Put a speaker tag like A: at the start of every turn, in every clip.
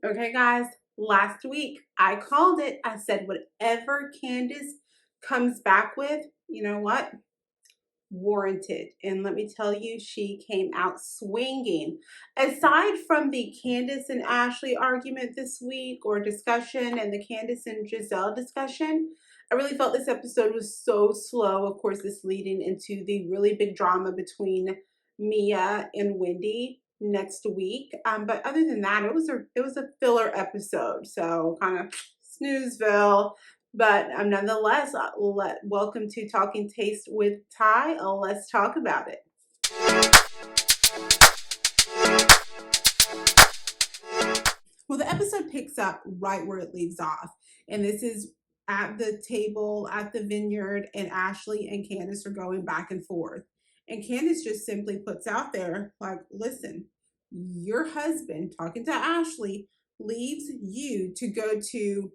A: Okay, guys, last week I called it. I said, whatever Candace comes back with, you know what? Warranted. And let me tell you, she came out swinging. Aside from the Candace and Ashley argument this week or discussion and the Candace and Giselle discussion, I really felt this episode was so slow. Of course, this leading into the really big drama between Mia and Wendy next week. But other than that, it was a filler episode. So kind of snoozeville. But nonetheless, welcome to Talking Taste with Ty. Let's talk about it. Well, the episode picks up right where it leaves off. And this is at the table at the vineyard, and Ashley and Candace are going back and forth. And Candace just simply puts out there, like, listen, your husband, talking to Ashley, leaves you to go to,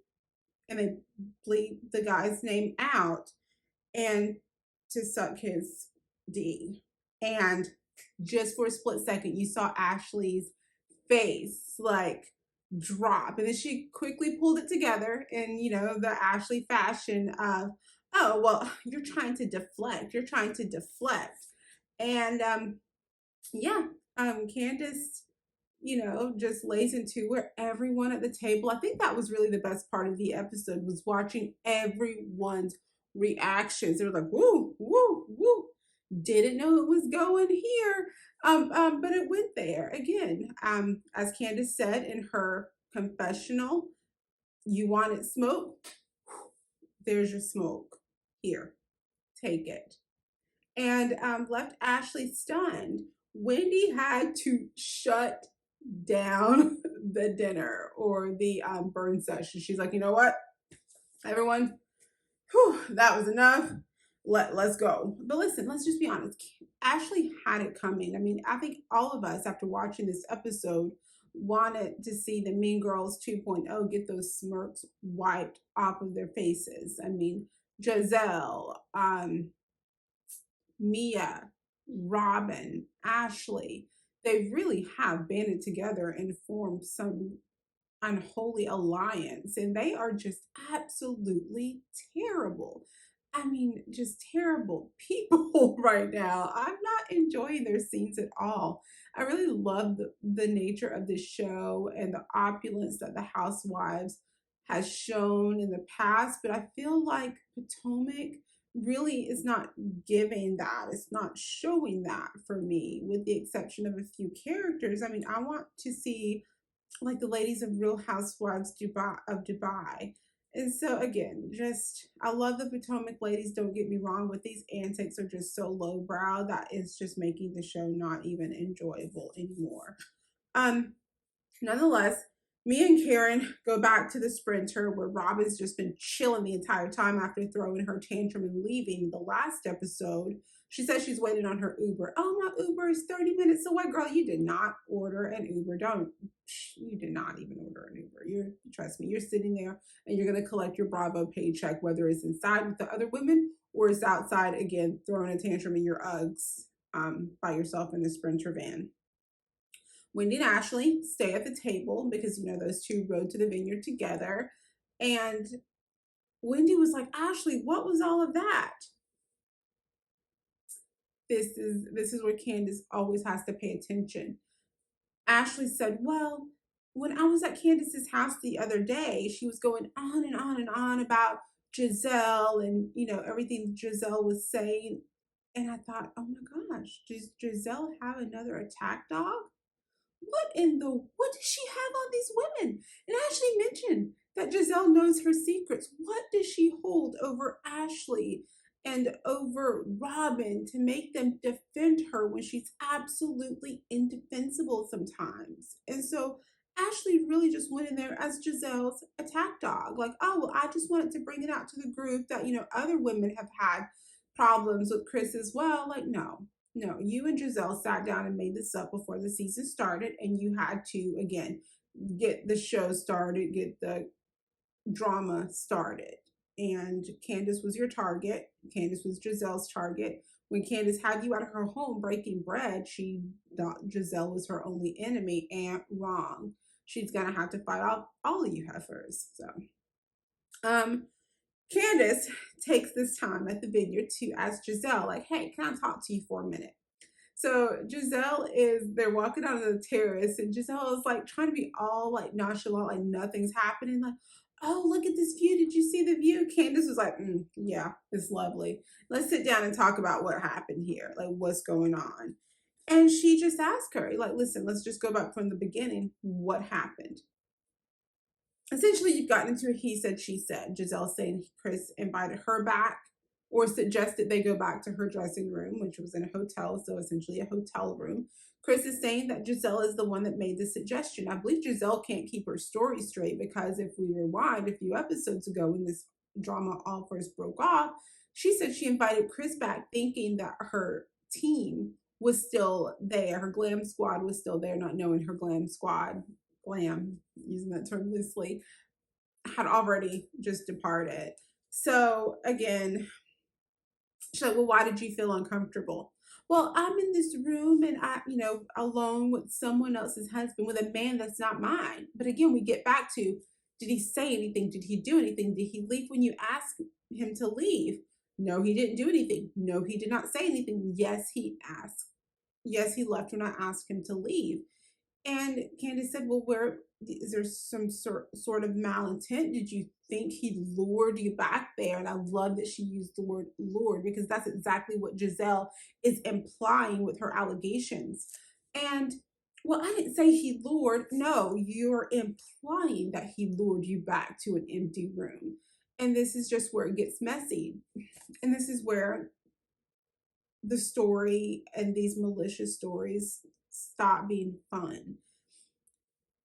A: and they bleep the guy's name out, and to suck his D. And just for a split second, you saw Ashley's face like drop. And then she quickly pulled it together in, the Ashley fashion of, oh, well, you're trying to deflect. You're trying to deflect. And yeah, Candace, just lays into where everyone at the table. I think that was really the best part of the episode was watching everyone's reactions. They were like, woo, woo, woo. Didn't know it was going here. But it went there again. As Candace said in her confessional, you wanted smoke? There's your smoke. Here, take it. And left Ashley stunned. Wendy had to shut down the dinner or the burn session. She's like, you know what, everyone, that was enough. Let's go. But listen, let's just be honest. Ashley had it coming. I mean, I think all of us, after watching this episode, wanted to see the Mean Girls 2.0 get those smirks wiped off of their faces. I mean, Giselle, Mia, Robin, Ashley, they really have banded together and formed some unholy alliance, and they are just absolutely terrible. I mean, just terrible people right now. I'm not enjoying their scenes at all. I really love the nature of this show and the opulence that the Housewives has shown in the past, but I feel like Potomac really is not giving that. It's not showing that for me, with the exception of a few characters. I mean, I want to see like the ladies of Real Housewives of Dubai. And so again, just I love the Potomac ladies, don't get me wrong, but these antics are just so lowbrow that it's just making the show not even enjoyable anymore. Nonetheless, me and Karen go back to the Sprinter where Robin's just been chilling the entire time after throwing her tantrum and leaving the last episode. She says she's waiting on her Uber. Oh, my Uber is 30 minutes away. Girl, you did not order an Uber. You did not even order an Uber. Trust me, you're sitting there and you're going to collect your Bravo paycheck, whether it's inside with the other women or it's outside, again, throwing a tantrum in your Uggs by yourself in the Sprinter van. Wendy and Ashley stay at the table because, those two rode to the vineyard together. And Wendy was like, Ashley, what was all of that? This is where Candace always has to pay attention. Ashley said, well, when I was at Candace's house the other day, she was going on and on and on about Giselle and, everything Giselle was saying. And I thought, oh my gosh, does Giselle have another attack dog? What does she have on these women? And Ashley mentioned that Giselle knows her secrets. What does she hold over Ashley and over Robin to make them defend her when she's absolutely indefensible sometimes? And so Ashley really just went in there as Giselle's attack dog. Like, oh, well, I just wanted to bring it out to the group that, other women have had problems with Chris as well. Like, no, you and Giselle sat down and made this up before the season started, and you had to, again, get the show started, get the drama started. And Candace was your target. Candace was Giselle's target. When Candace had you at her home breaking bread, she thought Giselle was her only enemy, and wrong. she's gonna have to fight off all of you heifers. So um Candace takes this time at the vineyard to ask Giselle, like, hey, can I talk to you for a minute? So they're walking out of the terrace, and Giselle is like trying to be all like nonchalant, like nothing's happening. Like, oh, look at this view. Did you see the view? Candace was like, yeah, it's lovely. Let's sit down and talk about what happened here, like what's going on. And she just asked her, like, listen, let's just go back from the beginning. What happened? Essentially, you've gotten into a he said, she said. Giselle saying Chris invited her back or suggested they go back to her dressing room, which was in a hotel, so essentially a hotel room. Chris is saying that Giselle is the one that made the suggestion. I believe Giselle can't keep her story straight because if we rewind a few episodes ago when this drama all first broke off, she said she invited Chris back thinking that her team was still there. Her glam squad was still there, not knowing her glam, using that term loosely, had already just departed. So again, she's like, well, why did you feel uncomfortable? Well, I'm in this room and alone with someone else's husband, with a man that's not mine. But again, we get back to, did he say anything? Did he do anything? Did he leave when you asked him to leave? No, he didn't do anything. No, he did not say anything. Yes, he asked. Yes, he left when I asked him to leave. And Candace said, well, where is there some sort of malintent? Did you think he lured you back there? And I love that she used the word lured because that's exactly what Giselle is implying with her allegations. And well, I didn't say he lured. No, you're implying that he lured you back to an empty room. And this is just where it gets messy. And this is where the story and these malicious stories stop being fun.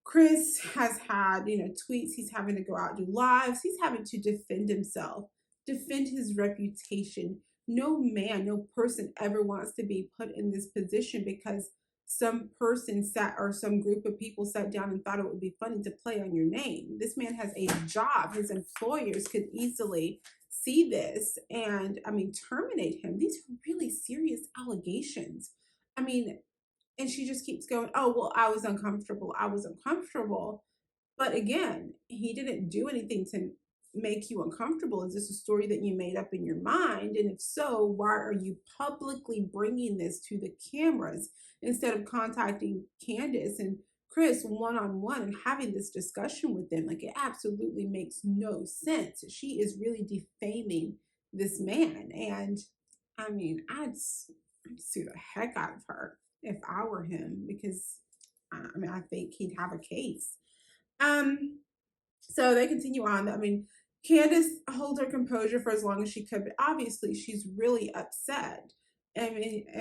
A: Chris has had, tweets. He's having to go out and do lives. He's having to defend himself, defend his reputation. No man, no person ever wants to be put in this position because some person sat or some group of people sat down and thought it would be funny to play on your name. This man has a job. His employers could easily see this and, terminate him. These are really serious allegations. I mean, and she just keeps going, oh, well, I was uncomfortable. I was uncomfortable. But again, he didn't do anything to make you uncomfortable. Is this a story that you made up in your mind? And if so, why are you publicly bringing this to the cameras instead of contacting Candace and Chris one-on-one and having this discussion with them? Like, it absolutely makes no sense. She is really defaming this man. And I'd sue the heck out of her if I were him because I think he'd have a case. So they continue on. Candace holds her composure for as long as she could, but obviously she's really upset. And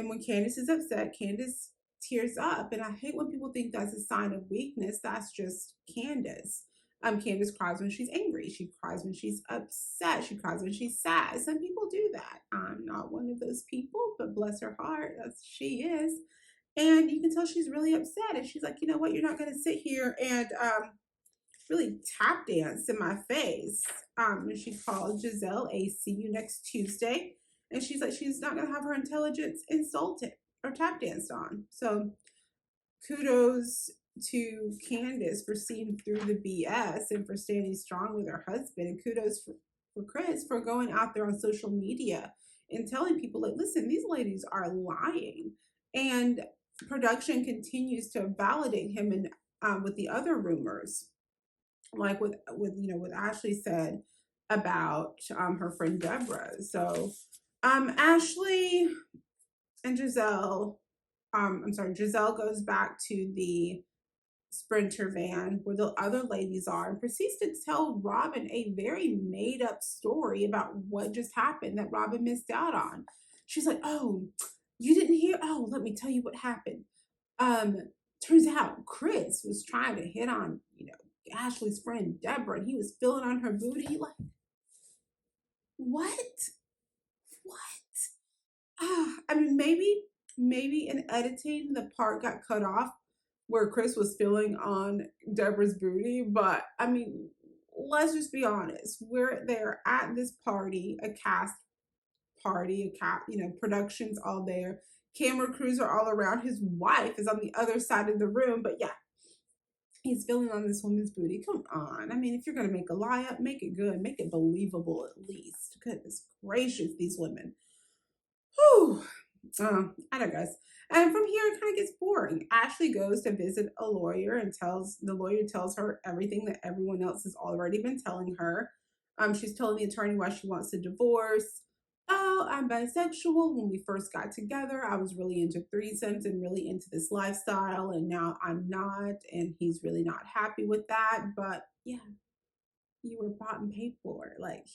A: when Candace is upset, Candace tears up. And I hate when people think that's a sign of weakness. That's just Candace. Candace cries when she's angry. She cries when she's upset. She cries when she's sad. Some people do that. I'm not one of those people, but bless her heart, she is. And you can tell she's really upset. And she's like, you know what? You're not going to sit here and really tap dance in my face. And she called Giselle a see you next Tuesday. And she's like, she's not going to have her intelligence insulted or tap danced on. So kudos to Candace for seeing through the BS and for standing strong with her husband. And kudos for Chris for going out there on social media and telling people, like, listen, these ladies are lying. And production continues to validate him and with the other rumors, like with Ashley said about her friend Deborah. So Ashley and Giselle, Giselle goes back to the Sprinter van where the other ladies are and proceeds to tell Robin a very made up story about what just happened that Robin missed out on. She's like, oh, you didn't hear? Oh, let me tell you what happened. Turns out Chris was trying to hit on, Ashley's friend Deborah, and he was feeling on her booty. Like, what? Maybe in editing the part got cut off where Chris was feeling on Deborah's booty, but let's just be honest. We're there at this party, a cast party, production's all there. Camera crews are all around. His wife is on the other side of the room, but yeah, He's feeling on this woman's booty. Come on. I mean, if you're going to make a lie up, make it good, make it believable at least. Goodness gracious, these women. Whew. I digress. And from here, it kind of gets boring. Ashley goes to visit a lawyer and tells the lawyer tells her everything that everyone else has already been telling her. She's telling the attorney why she wants a divorce. Oh, I'm bisexual. When we first got together, I was really into threesomes and really into this lifestyle, and now I'm not, and he's really not happy with that. But yeah, you were bought and paid for. Like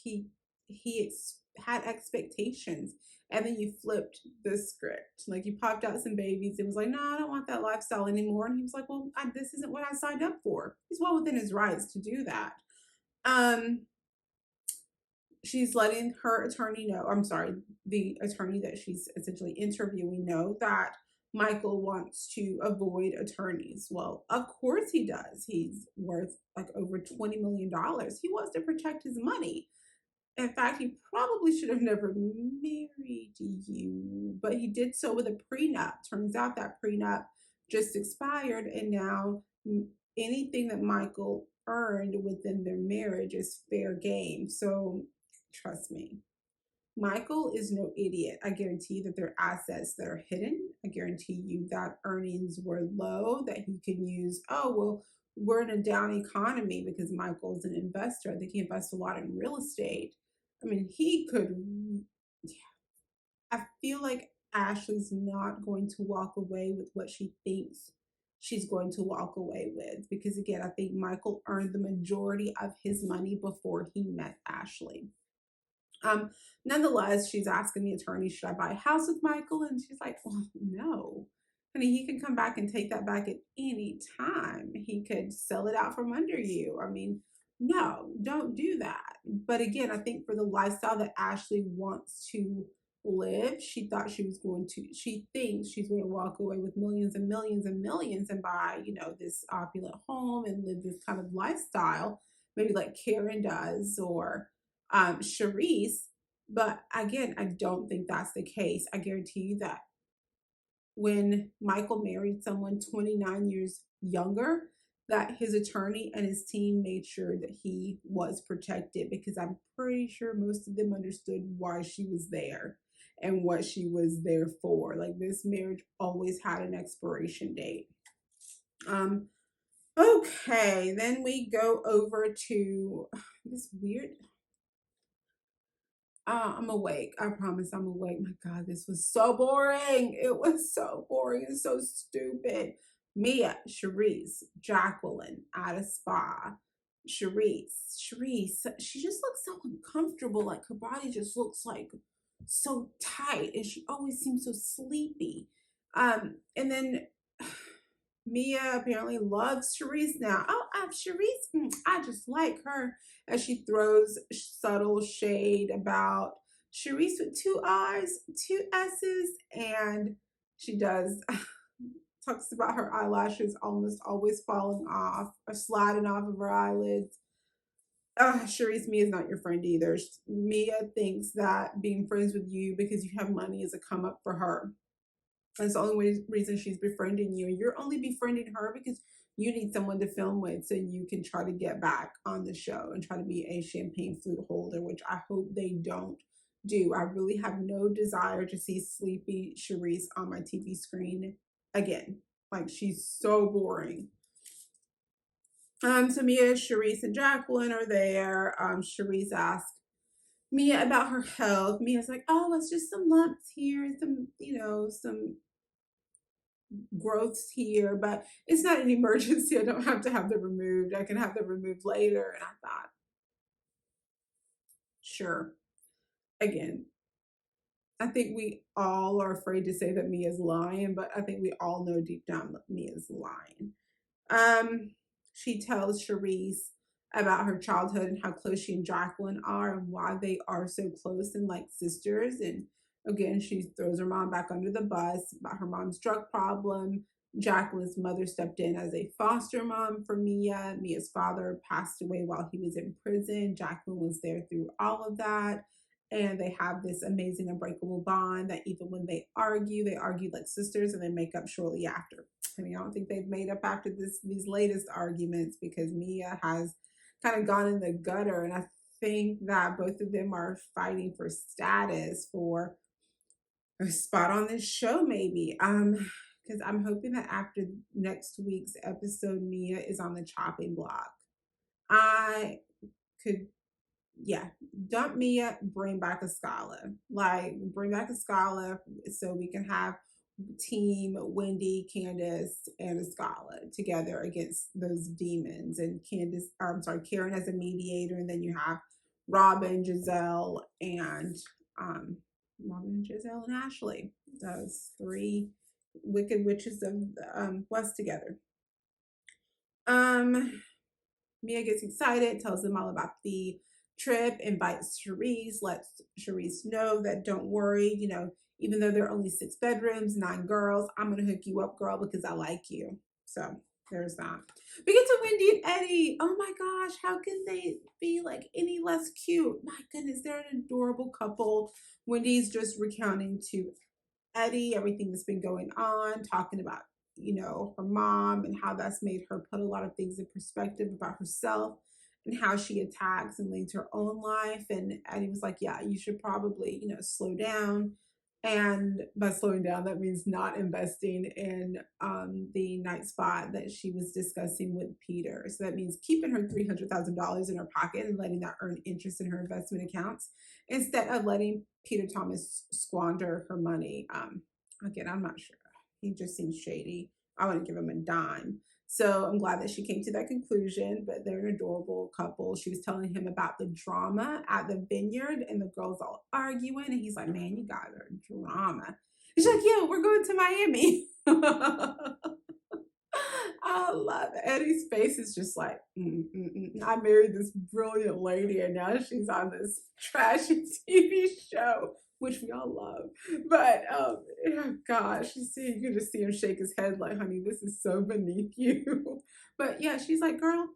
A: had expectations, and then you flipped the script. Like you popped out some babies. It was like, no, I don't want that lifestyle anymore. And he was like, well, this isn't what I signed up for. He's well within his rights to do that. Um, she's letting her attorney know. I'm sorry, the attorney that she's essentially interviewing know that Michael wants to avoid attorneys. Well, of course he does. He's worth like over $20 million. He wants to protect his money. In fact, he probably should have never married you, but he did so with a prenup. Turns out that prenup just expired, and now anything that Michael earned within their marriage is fair game. So, trust me, Michael is no idiot. I guarantee you that there are assets that are hidden. I guarantee you that earnings were low, that he could use. Oh, well, we're in a down economy because Michael's an investor. I think he invests a lot in real estate. I mean, he could. I feel like Ashley's not going to walk away with what she thinks she's going to walk away with because, again, I think Michael earned the majority of his money before he met Ashley. Um, Nonetheless, she's asking the attorney, should I buy a house with Michael? And she's like, well, no. Honey, he can come back and take that back at any time. He could sell it out from under you. I mean, no, don't do that. But again, I think for the lifestyle that Ashley wants to live, she thinks she's going to walk away with millions and millions and millions and buy, this opulent home and live this kind of lifestyle, maybe like Karen does or Charisse. But again, I don't think that's the case. I guarantee you that when Michael married someone 29 years younger, that his attorney and his team made sure that he was protected because I'm pretty sure most of them understood why she was there and what she was there for. Like this marriage always had an expiration date. Um, okay, then we go over to this weird I'm awake. I promise I'm awake. My God, this was so boring. It was so boring and so stupid. Mia, Charisse, Jacqueline at a spa. Charisse, she just looks so uncomfortable. Like her body just looks like so tight and she always seems so sleepy. And then Mia apparently loves Charisse now. Oh, Charisse, I just like her. As she throws subtle shade about Charisse with two I's, two S's, and she does talks about her eyelashes almost always falling off or sliding off of her eyelids. Charisse, Mia's not your friend either. Mia thinks that being friends with you because you have money is a come up for her. That's the only reason she's befriending you. And you're only befriending her because you need someone to film with so you can try to get back on the show and try to be a champagne flute holder, which I hope they don't do. I really have no desire to see sleepy Charisse on my TV screen again. Like she's so boring. So Mia, Charisse, and Jacqueline are there. Charisse asks Mia about her health. Mia's like, oh, it's just some lumps here, some growths here, but it's not an emergency. I don't have to have them removed. I can have them removed later. And I thought, sure. Again, I think we all are afraid to say that Mia's lying, but I think we all know deep down that Mia's lying. Um, she tells Charisse about her childhood and how close she and Jacqueline are and why they are so close and like sisters. And again, she throws her mom back under the bus about her mom's drug problem. Jacqueline's mother stepped in as a foster mom for Mia. Mia's father passed away while he was in prison. Jacqueline was there through all of that. and they have this amazing unbreakable bond that even when they argue like sisters and they make up shortly after. I mean, I don't think they've made up after these latest arguments because Mia has kind of gone in the gutter, and I think that both of them are fighting for status for a spot on this show, maybe. Because I'm hoping that after next week's episode, Mia is on the chopping block. I could, yeah, dump Mia, bring back a scholar. Like, bring back a scholar so we can have team Wendy, Candace, and a scholar together against those demons. And Candace, or I'm sorry, Karen as a mediator, and then you have Robin, Giselle, and um, Robin, Giselle, and Ashley. Those three wicked witches of the West together. Mia gets excited, tells them all about the trip, invites Cherise, lets Cherise know that don't worry, even though there are only 6 bedrooms, 9 girls, I'm gonna hook you up, girl, because I like you. So there's that. We get to Wendy and Eddie. Oh my gosh, how can they be like any less cute? My goodness, they're an adorable couple. Wendy's just recounting to Eddie everything that's been going on, talking about, her mom and how that's made her put a lot of things in perspective about herself and how she attacks and leads her own life. And Eddie was like, yeah, you should probably, slow down. And by slowing down, that means not investing in the night spot that she was discussing with Peter. So that means keeping her $300,000 in her pocket and letting that earn interest in her investment accounts instead of letting Peter Thomas squander her money. Again, I'm not sure. He just seems shady. I wouldn't give him a dime. So I'm glad that she came to that conclusion, but they're an adorable couple. She was telling him about the drama at the vineyard and the girls all arguing. And he's like, man, you guys are drama. And she's like, yeah, we're going to Miami. I love it. Eddie's face is just like, I married this brilliant lady and now she's on this trashy TV show, which we all love. But oh gosh, you can just see him shake his head like, honey, this is so beneath you. But yeah, she's like, girl,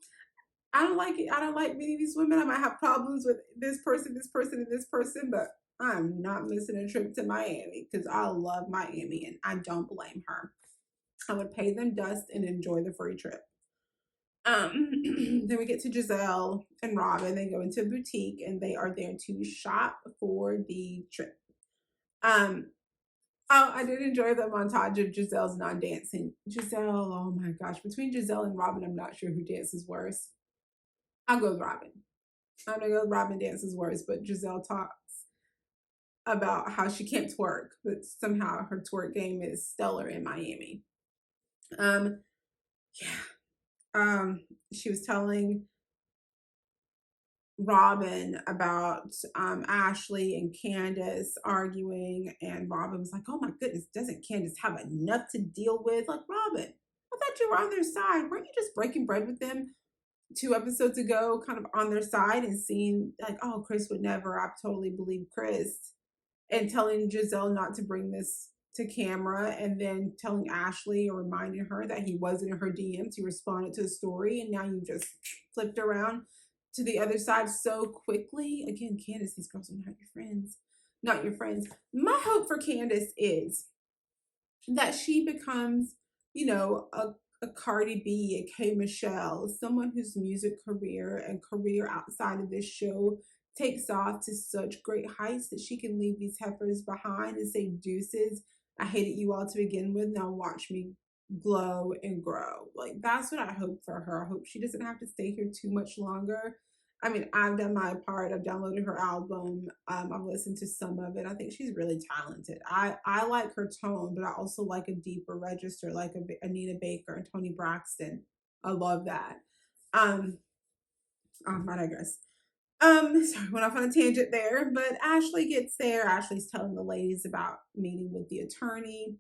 A: I don't like it. I don't like meeting these women. I might have problems with this person, and this person, but I'm not missing a trip to Miami because I love Miami and I don't blame her. I would pay them dust and enjoy the free trip. Then we get to Giselle and Robin. They go into a boutique and they are there to shop for the trip. I did enjoy the montage of Giselle's non-dancing. Giselle, oh my gosh, between Giselle and Robin, I'm not sure who dances worse. I'll go with Robin. I'm gonna go with Robin dances worse, but Giselle talks about how she can't twerk, but somehow her twerk game is stellar in Miami. Yeah. She was telling Robin about Ashley and Candace arguing, and Robin was like, oh my goodness, doesn't Candace have enough to deal with? Like, Robin, I thought you were on their side. Weren't you just breaking bread with them 2 episodes ago, kind of on their side and seeing like, oh, Chris would never, I totally believe Chris, and telling Giselle not to bring this to camera, and then telling Ashley or reminding her that he wasn't in her DMs. He responded to the story, and now you just flipped around to the other side so quickly. Again, Candace, these girls are not your friends. Not your friends. My hope for Candace is that she becomes, a Cardi B, a K Michelle, someone whose music career and career outside of this show takes off to such great heights that she can leave these heifers behind and say, deuces, I hated you all to begin with. Now watch me glow and grow. Like, that's what I hope for her. I hope she doesn't have to stay here too much longer. I mean, I've done my part. I've downloaded her album. I've listened to some of it. I think she's really talented. I like her tone, but I also like a deeper register, like Anita Baker and Toni Braxton. I love that. I digress. Sorry, went off on a tangent there, but Ashley gets there. Ashley's telling the ladies about meeting with the attorney,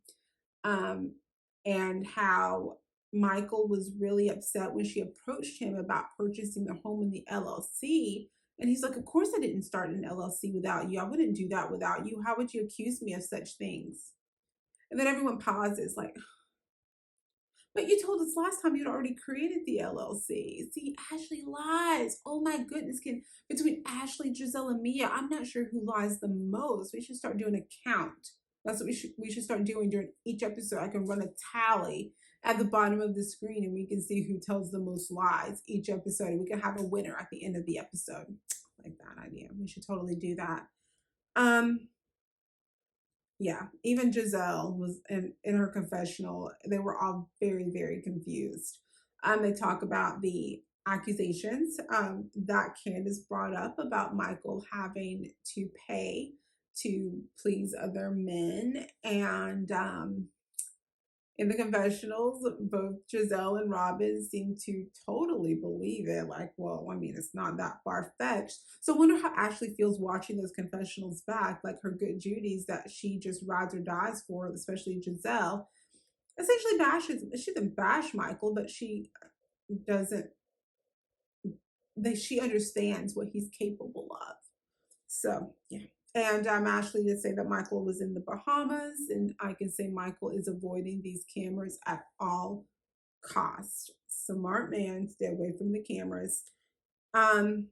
A: and how Michael was really upset when she approached him about purchasing the home in the LLC. And he's like, of course I didn't start an LLC without you. I wouldn't do that without you. How would you accuse me of such things? And then everyone pauses like, But you told us last time you'd already created the LLC. See, Ashley lies. Oh my goodness, can between Ashley, Giselle, and Mia, I'm not sure who lies the most. We should start doing a count. That's what we should start doing during each episode. I can run a tally at the bottom of the screen and we can see who tells the most lies each episode. And we can have a winner at the end of the episode. I like that idea. We should totally do that. Um, yeah, even Giselle was in her confessional. They were all very, very confused. They talk about the accusations that Candace brought up about Michael having to pay to please other men. And in the confessionals, both Giselle and Robin seem to totally believe it. Like, well, I mean, it's not that far fetched. So I wonder how Ashley feels watching those confessionals back, like her good Judy's that she just rides or dies for, especially Giselle. Essentially bashes, she doesn't bash Michael, but she doesn't, she understands what he's capable of. So, yeah. And Ashley did say that Michael was in the Bahamas, and I can say Michael is avoiding these cameras at all cost. Smart man, stay away from the cameras. Um,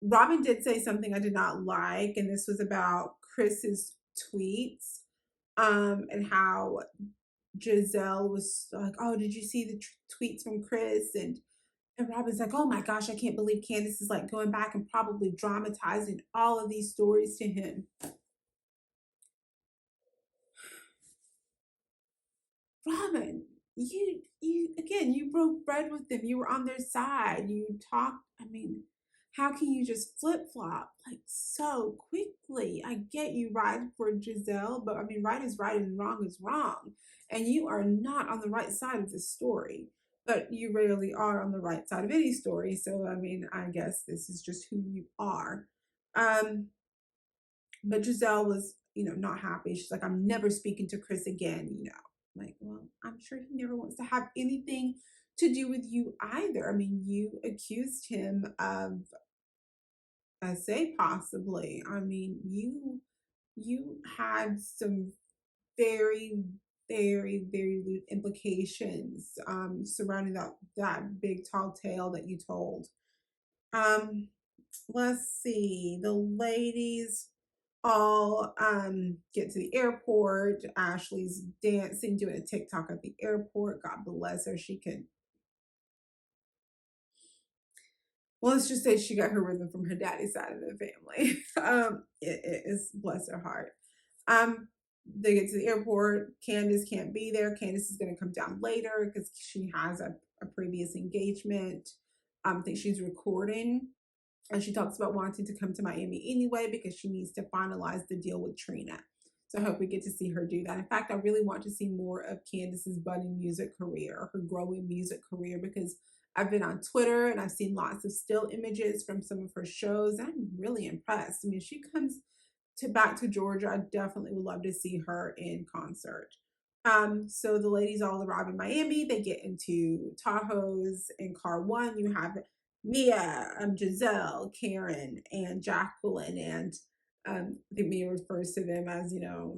A: Robin did say something I did not like, and this was about Chris's tweets, and how Giselle was like, "Oh, did you see the tweets from Chris?" And Robin's like, "Oh my gosh, I can't believe Candace is like going back and probably dramatizing all of these stories to him." Robin, you again, you broke bread with them. You were on their side. You talked, I mean, how can you just flip-flop like so quickly? I get you right for Giselle, but I mean, right is right and wrong is wrong. And you are not on the right side of this story. But you rarely are on the right side of any story. So I mean, I guess this is just who you are. Um, but Giselle was, not happy. She's like, "I'm never speaking to Chris again. Like, well, I'm sure he never wants to have anything to do with you either. I mean, you accused him of SA possibly. I mean, you had some very, very, very lewd implications surrounding that big tall tale that you told. Um, let's see. The ladies all get to the airport. Ashley's dancing, doing a TikTok at the airport. God bless her. She can, well, let's just say she got her rhythm from her daddy's side of the family. It is, bless her heart. Um, they get to the airport. Candace can't be there. Candace is going to come down later because she has a previous engagement. I think she's recording, and she talks about wanting to come to Miami anyway because she needs to finalize the deal with Trina. So I hope we get to see her do that. In fact, I really want to see more of Candace's budding music career, her growing music career, because I've been on Twitter and I've seen lots of still images from some of her shows. And I'm really impressed. I mean, she comes to back to Georgia. I definitely would love to see her in concert. So the ladies all arrive in Miami. They get into Tahoe's in car one. You have Mia, Giselle, Karen, and Jacqueline. And I think Mia refers to them as,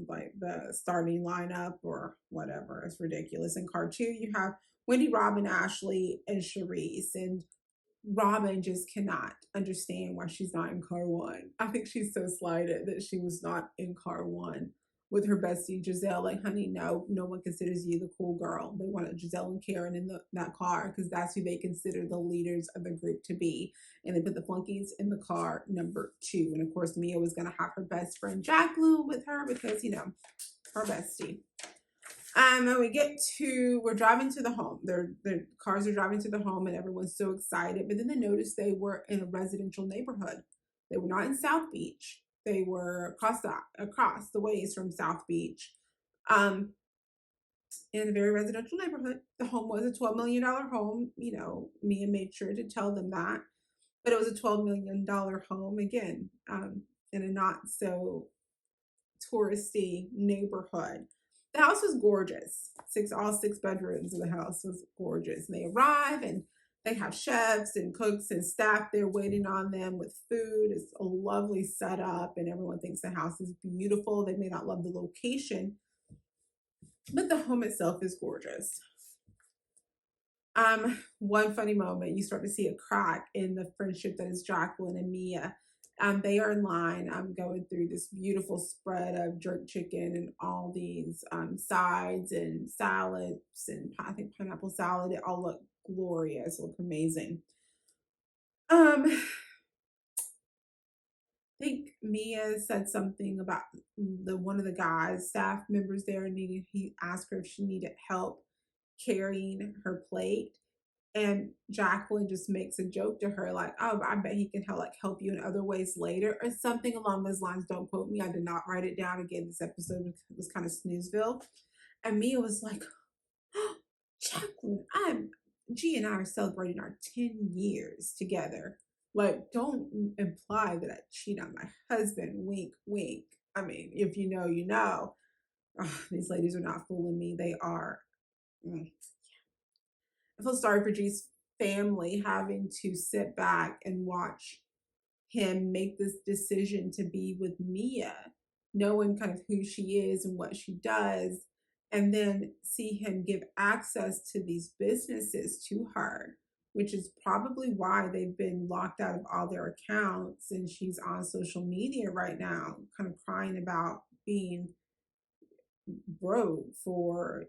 A: like the starting lineup or whatever. It's ridiculous. In car two, you have Wendy, Robin, Ashley, and Charisse. And Robin just cannot understand why she's not in car one. I think she's so slighted that she was not in car one with her bestie Giselle. Like, honey, no one considers you the cool girl. They wanted Giselle and Karen in that car because that's who they consider the leaders of the group to be. And they put the flunkies in the car number two. And of course, Mia was going to have her best friend Jacqueline with her because, her bestie. And we're driving to the home. Their cars are driving to the home, and everyone's so excited. But then they noticed they were in a residential neighborhood. They were not in South Beach. They were across the ways from South Beach, in a very residential neighborhood. The home was a $12 million home. Mia made sure to tell them that, but it was a $12 million home again, in a not so touristy neighborhood. The house was gorgeous. All six bedrooms of the house was gorgeous. And they arrive and they have chefs and cooks and staff there waiting on them with food. It's a lovely setup, and everyone thinks the house is beautiful. They may not love the location, But the home itself is gorgeous. One funny moment, you start to see a crack in the friendship that is Jacqueline and Mia. They are in line. I'm going through this beautiful spread of jerk chicken and all these sides and salads, and I think pineapple salad. It all look glorious, look amazing. I think Mia said something about the one of the guys, staff members there needed. He asked her if she needed help carrying her plate. And Jacqueline just makes a joke to her, like, "Oh, I bet he can help you in other ways later," or something along those lines. Don't quote me. I did not write it down. Again, this episode was kind of snoozeville. And Mia was like, oh, Jacqueline, G and I are celebrating our 10 years together. Like, don't imply that I cheat on my husband. Wink, wink. I mean, if you know, you know. Oh, these ladies are not fooling me. They are. Mm. I feel sorry for G's family having to sit back and watch him make this decision to be with Mia, knowing kind of who she is and what she does, and then see him give access to these businesses to her, which is probably why they've been locked out of all their accounts. And she's on social media right now, kind of crying about being broke for,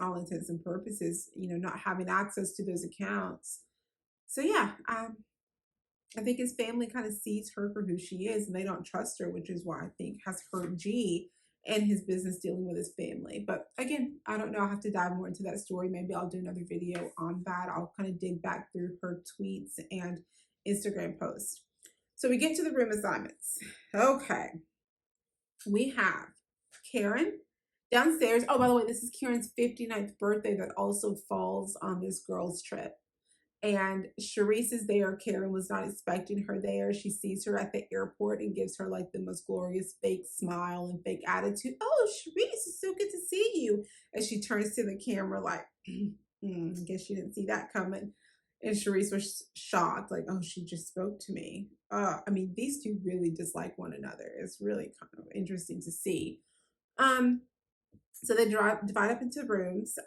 A: all intents and purposes, not having access to those accounts. So yeah, I think his family kind of sees her for who she is, and they don't trust her, which is why I think has hurt G and his business dealing with his family. But again, I don't know. I'll have to dive more into that story. Maybe I'll do another video on that. I'll kind of dig back through her tweets and Instagram posts. So we get to the room assignments. Okay. We have Karen downstairs. Oh, by the way, this is Karen's 59th birthday that also falls on this girls' trip. And Charisse is there. Karen was not expecting her there. She sees her at the airport and gives her like the most glorious fake smile and fake attitude. Oh, Charisse, it's so good to see you. And she turns to the camera like, I guess she didn't see that coming. And Charisse was shocked, like, oh, she just spoke to me. I mean, these two really dislike one another. It's really kind of interesting to see. So they divide up into rooms.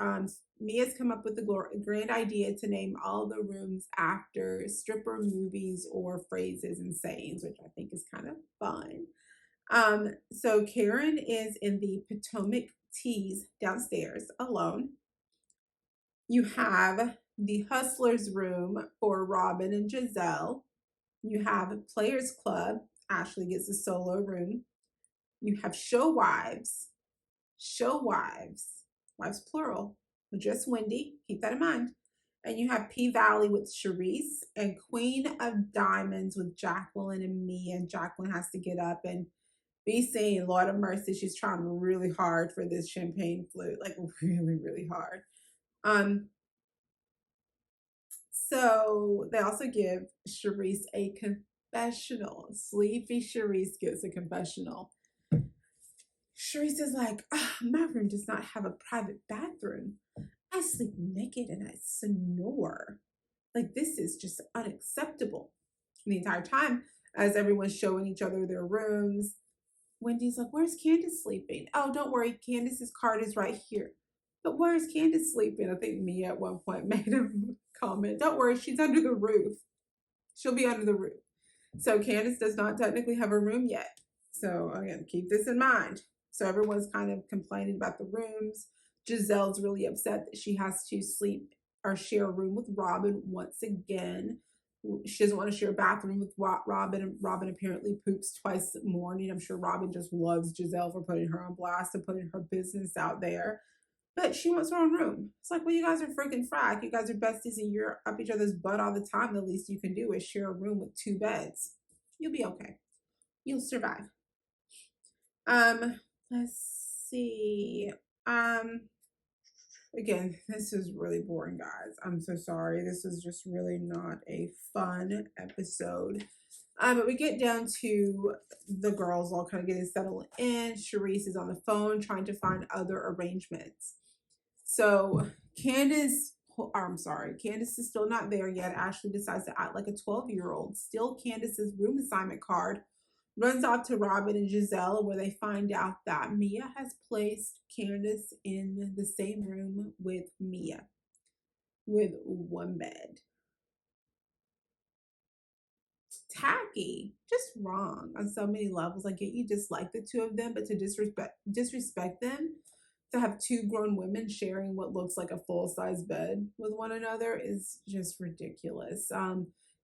A: Mia's come up with the grand idea to name all the rooms after stripper movies or phrases and sayings, which I think is kind of fun. So Karen is in the Potomac Teas downstairs alone. You have the Hustlers room for Robin and Giselle. You have Players Club. Ashley gets a solo room. You have Show Wives. Wives plural, just Wendy, keep that in mind. And you have P Valley with Charisse and Queen of Diamonds with Jacqueline and Mia. And Jacqueline has to get up and be seen. Lord of mercy, she's trying really hard for this champagne flute, like really, really hard. So they also give Charisse a confessional. Sleepy Charisse gets a confessional. Charisse is like, my room does not have a private bathroom. I sleep naked and I snore. Like, this is just unacceptable. And the entire time, as everyone's showing each other their rooms, Wendy's like, where's Candace sleeping? Oh, don't worry. Candace's card is right here. But where's Candace sleeping? I think Mia at one point made a comment. Don't worry. She's under the roof. She'll be under the roof. So Candace does not technically have a room yet. So again, keep this in mind. So everyone's kind of complaining about the rooms. Giselle's really upset that she has to sleep or share a room with Robin once again. She doesn't want to share a bathroom with Robin, and Robin apparently poops twice a morning. I'm sure Robin just loves Giselle for putting her on blast and putting her business out there. But she wants her own room. It's like, well, you guys are freaking frack. You guys are besties and you're up each other's butt all the time. The least you can do is share a room with 2 beds. You'll be okay. You'll survive. Let's see. Again, this is really boring, guys. I'm so sorry. This is just really not a fun episode. But we get down to the girls all kind of getting settled in. Charisse is on the phone trying to find other arrangements. So Candace is still not there yet. Ashley decides to act like a 12-year-old, steal Candace's room assignment card runs off to Robin and Giselle, where they find out that Mia has placed Candace in the same room with Mia, with one bed. Tacky, just wrong on so many levels. I get you dislike the two of them, but to disrespect them, to have two grown women sharing what looks like a full size bed with one another is just ridiculous.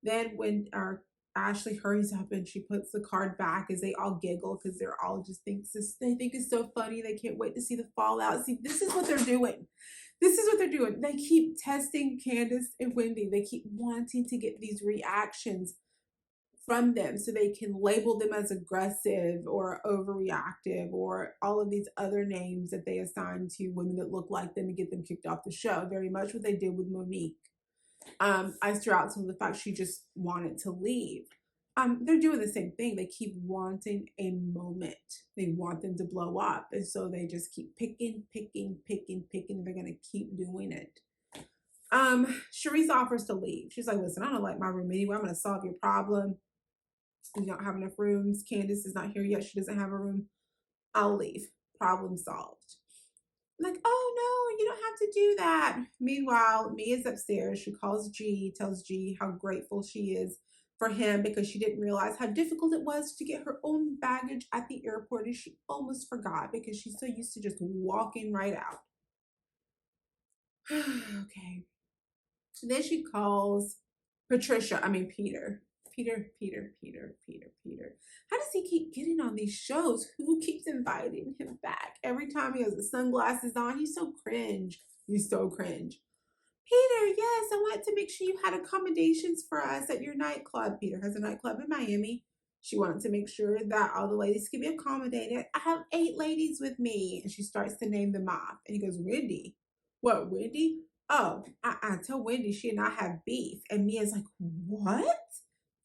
A: Then when our Ashley hurries up and she puts the card back as they all giggle because they're all just thinks this, they think it's so funny. They can't wait to see the fallout. See, this is what they're doing. This is what they're doing. They keep testing Candace and Wendy. They keep wanting to get these reactions from them so they can label them as aggressive or overreactive or all of these other names that they assign to women that look like them and get them kicked off the show. Very much what they did with Monique. I threw out some of the fact she just wanted to leave. They're doing the same thing. They keep wanting a moment. They want them to blow up. And so they just keep picking. They're going to keep doing it. Sharice offers to leave. She's like, listen, I don't like my room anyway. I'm going to solve your problem. You don't have enough rooms. Candace is not here yet. She doesn't have a room. I'll leave. Problem solved. I'm like, oh no, you don't have to do that. Meanwhile, Mia's upstairs. She calls G, tells G how grateful she is for him because she didn't realize how difficult it was to get her own baggage at the airport, and she almost forgot because she's so used to just walking right out. Okay. And then she calls Peter. Peter. How does he keep getting on these shows? Who keeps inviting him back? Every time he has the sunglasses on, he's so cringe. Peter, yes, I wanted to make sure you had accommodations for us at your nightclub. Peter has a nightclub in Miami. She wanted to make sure that all the ladies could be accommodated. I have 8 ladies with me. And she starts to name them off. And he goes, Wendy? What, Wendy? Oh, tell Wendy she and I have beef. And Mia's like, what?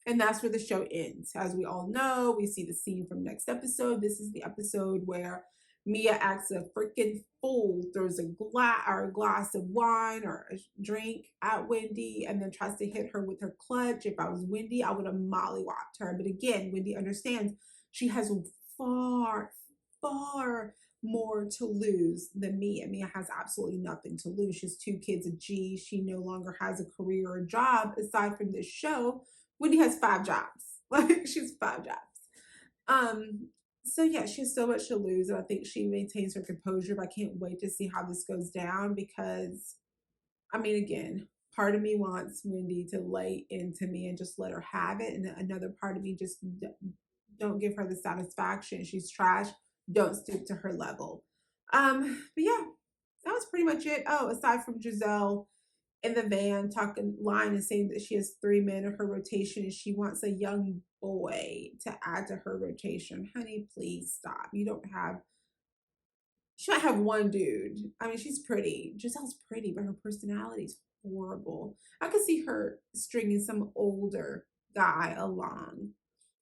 A: And that's where the show ends. As we all know, we see the scene from next episode. This is the episode where Mia acts a freaking fool, throws a glass of wine or a drink at Wendy, and then tries to hit her with her clutch. If I was Wendy, I would have mollywopped her. But again, Wendy understands she has far, far more to lose than Mia. Mia has absolutely nothing to lose. She has 2 kids, a G. She no longer has a career or a job aside from this show. Wendy has 5 jobs. Like, she's 5 jobs. So yeah, she has so much to lose, and I think she maintains her composure. But I can't wait to see how this goes down because, I mean, again, part of me wants Wendy to lay into me and just let her have it, and another part of me just don't give her the satisfaction. She's trash. Don't stoop to her level. But yeah, that was pretty much it. Oh, aside from Giselle in the van lying and saying that she has 3 men in her rotation and she wants a young boy to add to her rotation. Honey, please stop. She might have one dude. I mean, she's pretty. Giselle's pretty, but her personality's horrible. I could see her stringing some older guy along.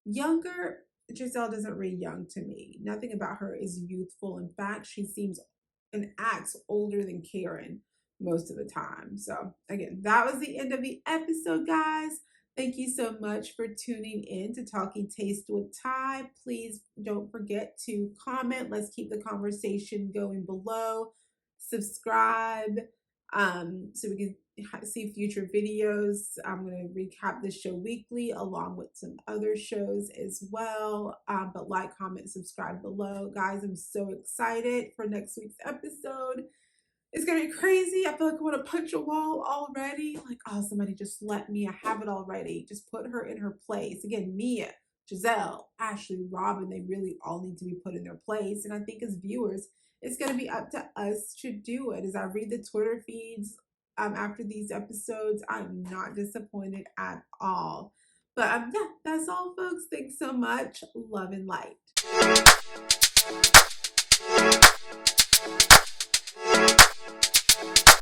A: Younger, Giselle doesn't read young to me. Nothing about her is youthful. In fact, she seems and acts older than Karen most of the time. So again, that was the end of the episode, guys. Thank you so much for tuning in to Talking Taste with Ty. Please don't forget to comment. Let's keep the conversation going below. Subscribe so we can see future videos. I'm going to recap the show weekly along with some other shows as well. But like, comment, subscribe below. Guys, I'm so excited for next week's episode. It's gonna be crazy. I feel like I want to punch a wall already. Like, oh, somebody just let Mia have it already. Just put her in her place. Again, Mia, Giselle, Ashley, Robin, they really all need to be put in their place. And I think as viewers, it's gonna be up to us to do it. As I read the Twitter feeds after these episodes, I'm not disappointed at all. But yeah, that's all, folks. Thanks so much. Love and light.